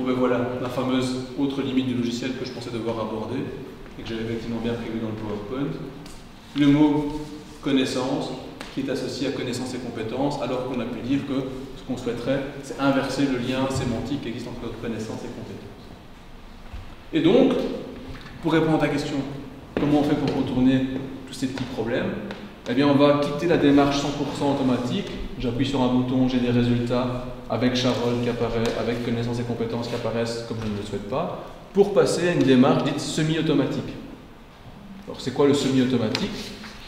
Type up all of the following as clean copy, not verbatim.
Bon ben voilà, la fameuse autre limite du logiciel que je pensais devoir aborder et que j'avais effectivement bien prévu dans le PowerPoint. Le mot connaissance qui est associé à connaissance et compétence, alors qu'on a pu dire que ce qu'on souhaiterait, c'est inverser le lien sémantique qui existe entre connaissance et compétence. Et donc, pour répondre à ta question, comment on fait pour contourner tous ces petits problèmes? Eh bien, on va quitter la démarche 100% automatique. J'appuie sur un bouton, j'ai des résultats avec Charol qui apparaît, avec connaissances et compétences qui apparaissent comme je ne le souhaite pas, pour passer à une démarche dite semi-automatique. Alors, c'est quoi le semi-automatique?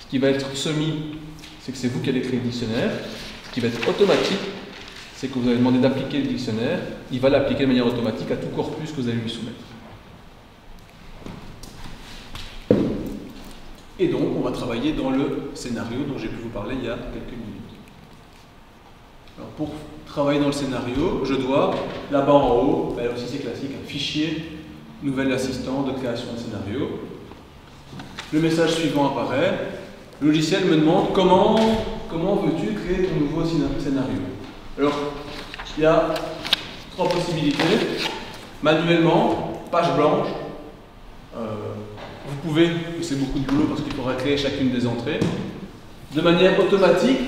Ce qui va être semi, c'est que c'est vous qui allez créer le dictionnaire. Ce qui va être automatique, c'est que vous allez demander d'appliquer le dictionnaire. Il va l'appliquer de manière automatique à tout corpus que vous allez lui soumettre. Et donc, on va travailler dans le scénario dont j'ai pu vous parler il y a quelques minutes. Alors, pour travailler dans le scénario, je dois, là-bas en haut, là aussi c'est classique, un fichier, nouvel assistant de création de scénario. Le message suivant apparaît. Le logiciel me demande comment veux-tu créer ton nouveau scénario. Alors, il y a trois possibilités. Manuellement, page blanche. Vous pouvez, c'est beaucoup de boulot parce qu'il faudra créer chacune des entrées. De manière automatique,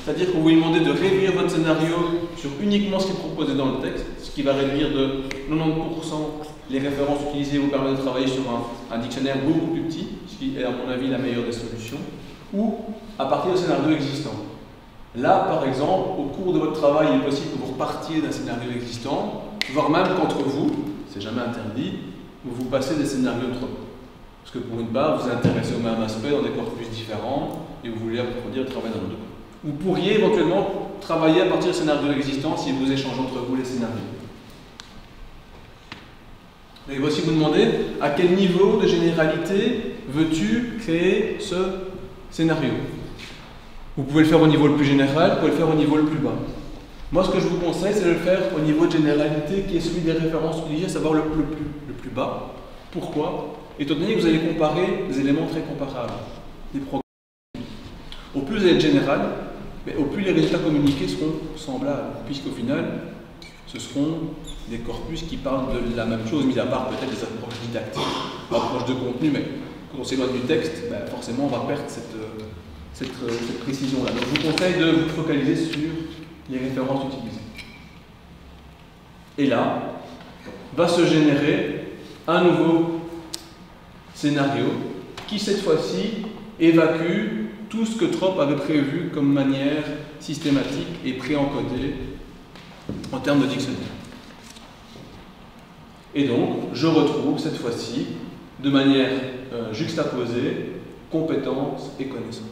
c'est-à-dire que vous lui demandez de réduire votre scénario sur uniquement ce qui est proposé dans le texte, ce qui va réduire de 90% les références utilisées, vous permet de travailler sur un dictionnaire beaucoup plus petit, ce qui est à mon avis la meilleure des solutions, ou à partir de scénarios existants. Là, par exemple, au cours de votre travail, il est possible que vous repartiez d'un scénario existant, voire même qu'entre vous, c'est jamais interdit, vous passez des scénarios trop. Parce que pour une part, vous vous intéressez au même aspect dans des corpus différents et vous voulez approfondir le travail dans l'autre. Vous pourriez éventuellement travailler à partir de scénarios existants si vous échangez entre vous les scénarios. Et il va aussi vous demander à quel niveau de généralité veux-tu créer ce scénario. Vous pouvez le faire au niveau le plus général, vous pouvez le faire au niveau le plus bas. Moi, ce que je vous conseille, c'est de le faire au niveau de généralité qui est celui des références utilisées, à savoir le plus bas. Pourquoi? Étant donné que vous allez comparer des éléments très comparables, des programmes. Au plus vous allez être général, mais au plus les résultats communiqués seront semblables, puisqu'au final, ce seront des corpus qui parlent de la même chose, mis à part peut-être des approches didactiques, approches de contenu, mais quand on s'éloigne du texte, forcément on va perdre cette précision-là. Donc je vous conseille de vous focaliser sur les références utilisées. Et là, va se générer un nouveau scénario qui cette fois-ci évacue tout ce que Trop avait prévu comme manière systématique et préencodée en termes de dictionnaire. Et donc, je retrouve cette fois-ci, de manière juxtaposée, compétences et connaissances.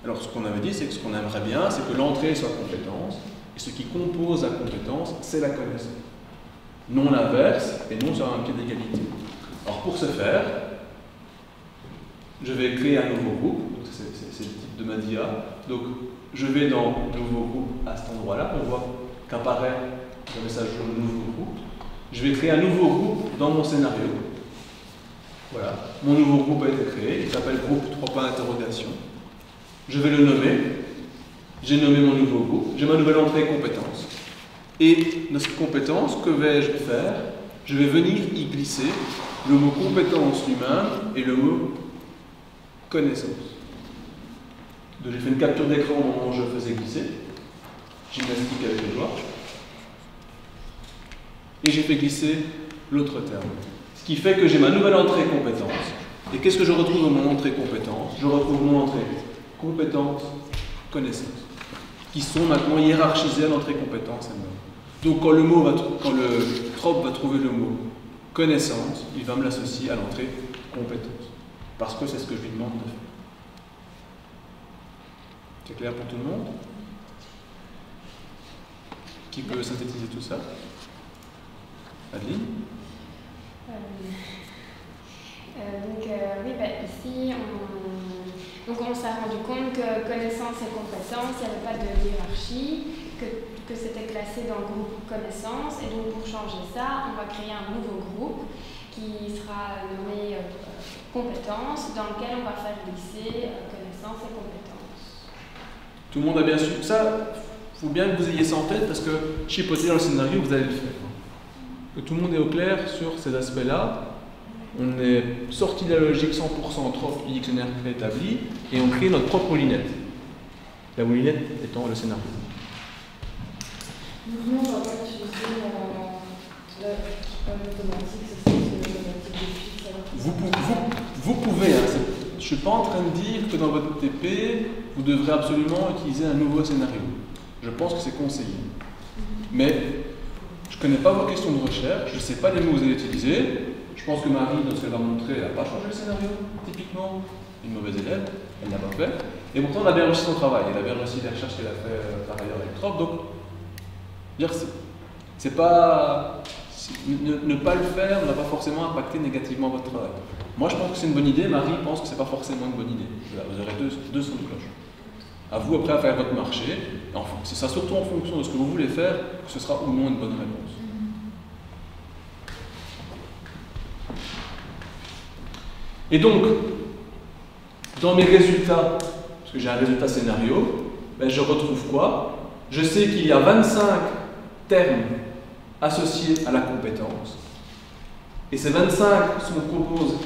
Alors, ce qu'on avait dit, c'est que ce qu'on aimerait bien, c'est que l'entrée soit compétence, et ce qui compose la compétence, c'est la connaissance. Non l'inverse, et non sur un pied d'égalité. Alors, pour ce faire, je vais créer un nouveau groupe, c'est le type de ma dia. Donc, je vais dans nouveau groupe à cet endroit-là, on voit qu'apparaît le message de nouveau groupe. Je vais créer un nouveau groupe dans mon scénario. Voilà, mon nouveau groupe a été créé, il s'appelle groupe 3 points d'interrogation. Je vais le nommer. J'ai nommé mon nouveau groupe. J'ai ma nouvelle entrée compétence. Et dans cette compétence, que vais-je faire? Je vais venir y glisser le mot compétence lui-même et le mot connaissance. Donc j'ai fait une capture d'écran au moment où je faisais glisser. Gymnastique avec les doigts. Et j'ai fait glisser l'autre terme. Ce qui fait que j'ai ma nouvelle entrée compétence. Et qu'est-ce que je retrouve dans mon entrée compétence? Je retrouve mon entrée compétence, connaissance, qui sont maintenant hiérarchisées à l'entrée compétence elle-même. Donc quand le Trop va trouver le mot connaissance, il va me l'associer à l'entrée compétence. Parce que c'est ce que je lui demande de faire. C'est clair pour tout le monde? Qui peut synthétiser tout ça? Adeline? Oui, ici, on s'est rendu compte que connaissance et compétence, il n'y avait pas de hiérarchie, que c'était classé dans le groupe connaissance, et donc pour changer ça, on va créer un nouveau groupe qui sera nommé compétences, dans lequel on va faire glisser connaissance et compétences. Tout le monde a bien su. Ça, il faut bien que vous ayez ça en tête, parce que chipoter dans le scénario, vous allez le faire. que tout le monde est au clair sur ces aspects-là. On est sorti de la logique 100% trop du dictionnaire préétabli et on crée notre propre moulinette. La moulinette étant le scénario. Nous, on va pas utiliser l'automatique, c'est l'automatique de fixe. Vous pouvez, hein, je ne suis pas en train de dire que dans votre TP, vous devrez absolument utiliser un nouveau scénario. Je pense que c'est conseillé. Mais je ne connais pas vos questions de recherche, je ne sais pas les mots que vous allez utiliser. Je pense que Marie, dans ce qu'elle va montrer, elle n'a pas changé le scénario, typiquement. Une mauvaise élève, elle n'a pas fait. Et pourtant, elle a bien réussi son travail, elle a bien réussi les recherches qu'elle a fait par ailleurs avec Trop. Donc, c'est pas. Ne pas le faire ne va pas forcément impacter négativement votre travail. Moi, je pense que c'est une bonne idée, Marie pense que ce n'est pas forcément une bonne idée. Voilà, vous aurez deux sons de cloche. À vous, après, à faire votre marché. Enfin, c'est ça surtout en fonction de ce que vous voulez faire, que ce sera ou non une bonne réponse. Et donc, dans mes résultats, parce que j'ai un résultat scénario, ben je retrouve quoi? Je sais qu'il y a 25 termes associés à la compétence. Et ces 25 sont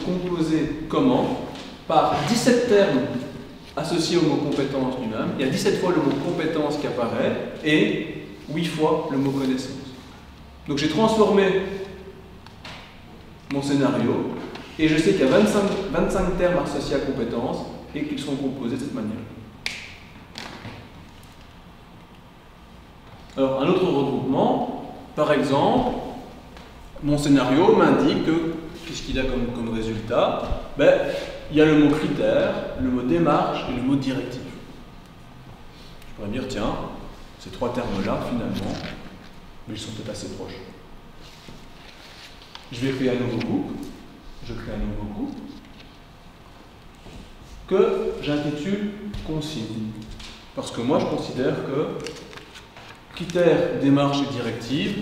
composés comment? Par 17 termes associés au mot compétence lui-même. Il y a 17 fois le mot compétence qui apparaît et 8 fois le mot connaissance. Donc j'ai transformé mon scénario et je sais qu'il y a 25 termes associés à compétence et qu'ils sont composés de cette manière. Alors, un autre regroupement, par exemple, mon scénario m'indique que, qu'est-ce qu'il a comme résultat? Ben, il y a le mot critère, le mot démarche et le mot directif. Je pourrais me dire, tiens, ces trois termes-là, finalement, mais ils sont peut-être assez proches. Je vais créer un nouveau groupe. Je crée un nouveau groupe que j'intitule consigne. Parce que moi, je considère que critères, démarche et directive,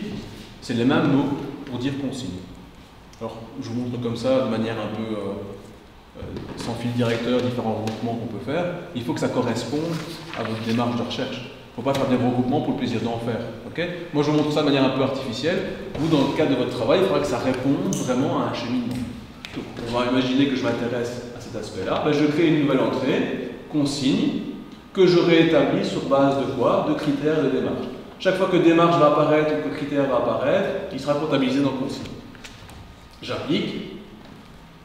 c'est les mêmes mots pour dire consigne. Alors, je vous montre comme ça, de manière un peu sans fil directeur, différents regroupements qu'on peut faire. Il faut que ça corresponde à votre démarche de recherche. Il ne faut pas faire des regroupements pour le plaisir d'en faire. Okay? Moi, je vous montre ça de manière un peu artificielle. Vous, dans le cadre de votre travail, il faudra que ça réponde vraiment à un cheminement. Donc, on va imaginer que je m'intéresse à cet aspect-là. Ben, je crée une nouvelle entrée, consigne, que je réétablis sur base de quoi? De critères de démarche. Chaque fois que démarche va apparaître ou que critère va apparaître, il sera comptabilisé dans consigne. J'applique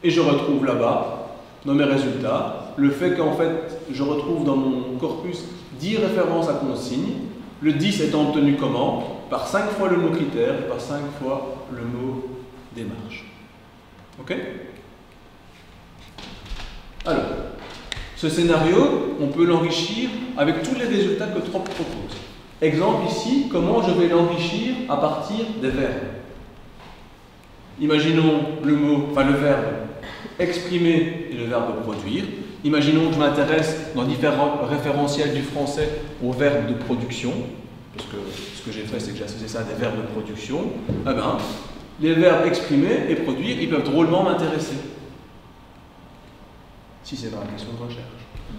et je retrouve là-bas, dans mes résultats, le fait qu'en fait, je retrouve dans mon corpus 10 références à consigne, le 10 étant obtenu comment? Par 5 fois le mot critère et par 5 fois le mot démarche. Ok? Alors, ce scénario, on peut l'enrichir avec tous les résultats que Trop propose. Exemple ici, comment je vais l'enrichir à partir des verbes. Imaginons le verbe exprimer et le verbe produire. Imaginons que je m'intéresse dans différents référentiels du français au verbe de production, parce que ce que j'ai fait, c'est que j'ai associé ça à des verbes de production. Eh bien, les verbes exprimer et produire, ils peuvent drôlement m'intéresser, si c'est dans la question de recherche.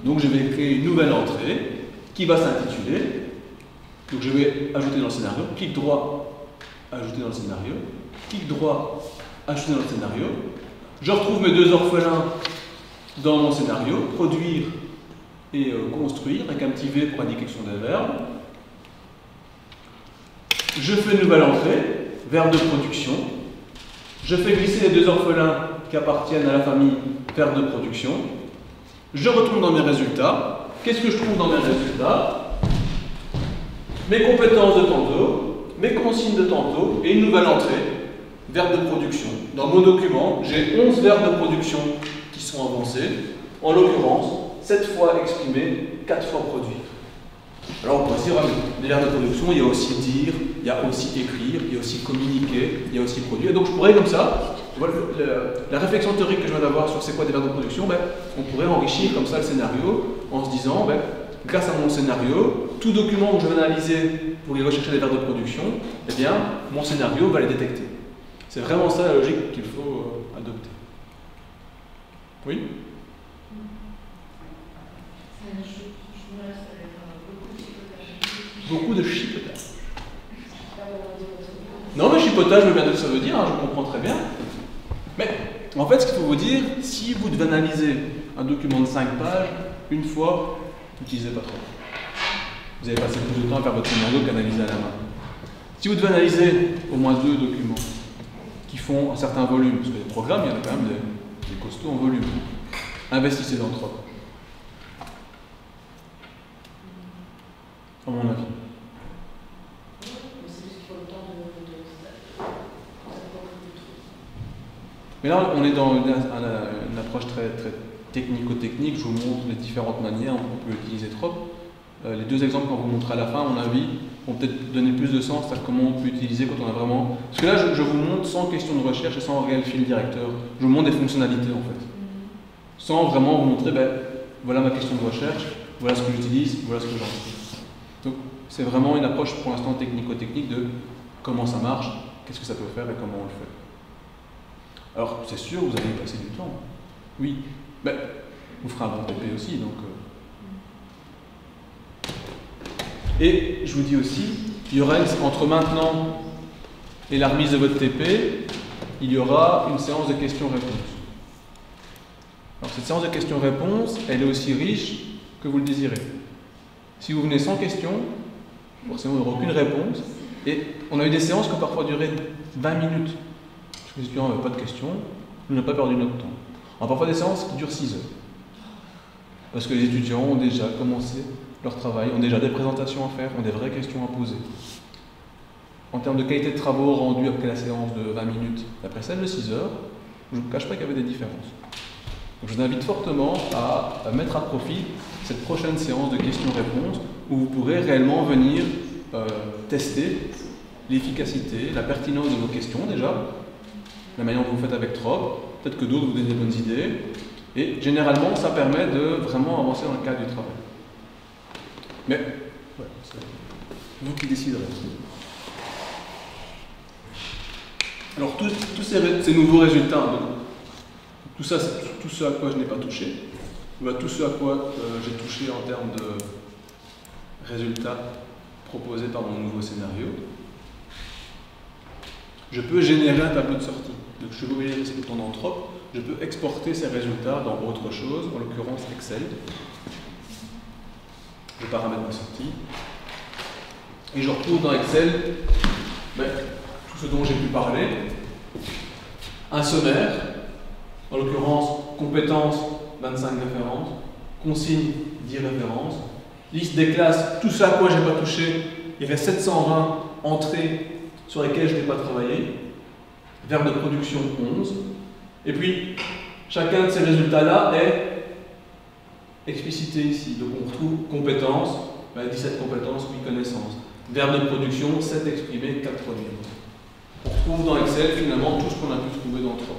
Donc je vais créer une nouvelle entrée qui va s'intituler. Donc je vais ajouter dans le scénario, clic droit, ajouter dans le scénario, clic droit, ajouter dans le scénario. Je retrouve mes deux orphelins dans mon scénario, produire et construire, avec un petit V pour indiquer que ce sont des verbes. Je fais une nouvelle entrée, verbe de production. Je fais glisser les deux orphelins qui appartiennent à la famille verbe de production. Je retourne dans mes résultats. Qu'est-ce que je trouve dans mes résultats? Mes compétences de tantôt, mes consignes de tantôt et une nouvelle entrée, verbe de production. Dans mon document, j'ai 11 verbes de production qui sont avancés. En l'occurrence, 7 fois exprimer, 4 fois produire. Alors on pourrait se dire, les verbes de production, il y a aussi dire, il y a aussi écrire, il y a aussi communiquer, il y a aussi produire. Et donc je pourrais comme ça, la réflexion théorique que je viens d'avoir sur c'est quoi des verbes de production, on pourrait enrichir comme ça le scénario en se disant, grâce à mon scénario, tout document que je vais analyser pour y rechercher des verbes de production, eh bien, mon scénario va les détecter. C'est vraiment ça la logique qu'il faut adopter. Oui? Beaucoup de chipotage. Non, mais chipotage. chipotage veut bien dire ce que ça veut dire, hein, je comprends très bien. Mais en fait, ce qu'il faut vous dire, si vous devez analyser un document de 5 pages, une fois, n'utilisez pas trop. Vous allez passer plus de temps à faire votre scénario qu'analyser à la main. Si vous devez analyser au moins 2 documents qui font un certain volume, parce que les programmes, il y en a quand même des costauds en volume, investissez dans Trop. À mon avis. Mais là, on est dans une approche très technico-technique. Je vous montre les différentes manières dont on peut utiliser Trop. Les 2 exemples qu'on vous montre à la fin, à mon avis, vont peut-être donner plus de sens à comment on peut utiliser quand on a vraiment... Parce que là, je vous montre sans question de recherche et sans réel fil directeur. Je vous montre des fonctionnalités, en fait. Sans vraiment vous montrer, ben, voilà ma question de recherche, voilà ce que j'utilise, voilà ce que j'en fais. Donc, c'est vraiment une approche pour l'instant technico-technique de comment ça marche, qu'est-ce que ça peut faire et comment on le fait. Alors, c'est sûr, vous allez y passer du temps. Oui, mais vous ferez un bon TP aussi, donc... Et je vous dis aussi, il y aura entre maintenant et la remise de votre TP, il y aura une séance de questions-réponses. Alors, cette séance de questions-réponses, elle est aussi riche que vous le désirez. Si vous venez sans questions, forcément, il n'y aura aucune réponse. Et on a eu des séances qui ont parfois duré 20 minutes. Parce que les étudiants n'avaient pas de questions, nous n'avons pas perdu notre temps. On a parfois des séances qui durent 6 heures. Parce que les étudiants ont déjà commencé leur travail, ont déjà des présentations à faire, ont des vraies questions à poser. En termes de qualité de travaux rendus après la séance de 20 minutes, après celle de 6 heures, je ne vous cache pas qu'il y avait des différences. Donc je vous invite fortement à mettre à profit cette prochaine séance de questions-réponses où vous pourrez réellement venir tester l'efficacité, la pertinence de vos questions déjà, la manière dont vous faites avec Trop, peut-être que d'autres vous donnent des bonnes idées, et généralement ça permet de vraiment avancer dans le cadre du travail. Mais, ouais, c'est vous qui déciderez. Alors tous ces nouveaux résultats, donc, tout ça, c'est tout ce à quoi je n'ai pas touché, voilà, tout ce à quoi j'ai touché en termes de résultats proposés par mon nouveau scénario. Je peux générer un tableau de sortie. Donc je suis obligé de rester dans Trop. Je peux exporter ces résultats dans autre chose, en l'occurrence Excel. Je paramètre ma sortie. Et je retrouve dans Excel tout ce dont j'ai pu parler. Un sommaire, en l'occurrence compétences, 25 références, consignes, 10 références, liste des classes, tout ça à quoi je n'ai pas touché, il reste 720 entrées sur lesquelles je n'ai pas travaillé, verbe de production 11, et puis chacun de ces résultats-là est explicité ici. Donc on retrouve compétences, 17 compétences, 8 connaissances, verbe de production, 7 exprimés, 4 produits. On retrouve dans Excel finalement tout ce qu'on a pu trouver dans Trop.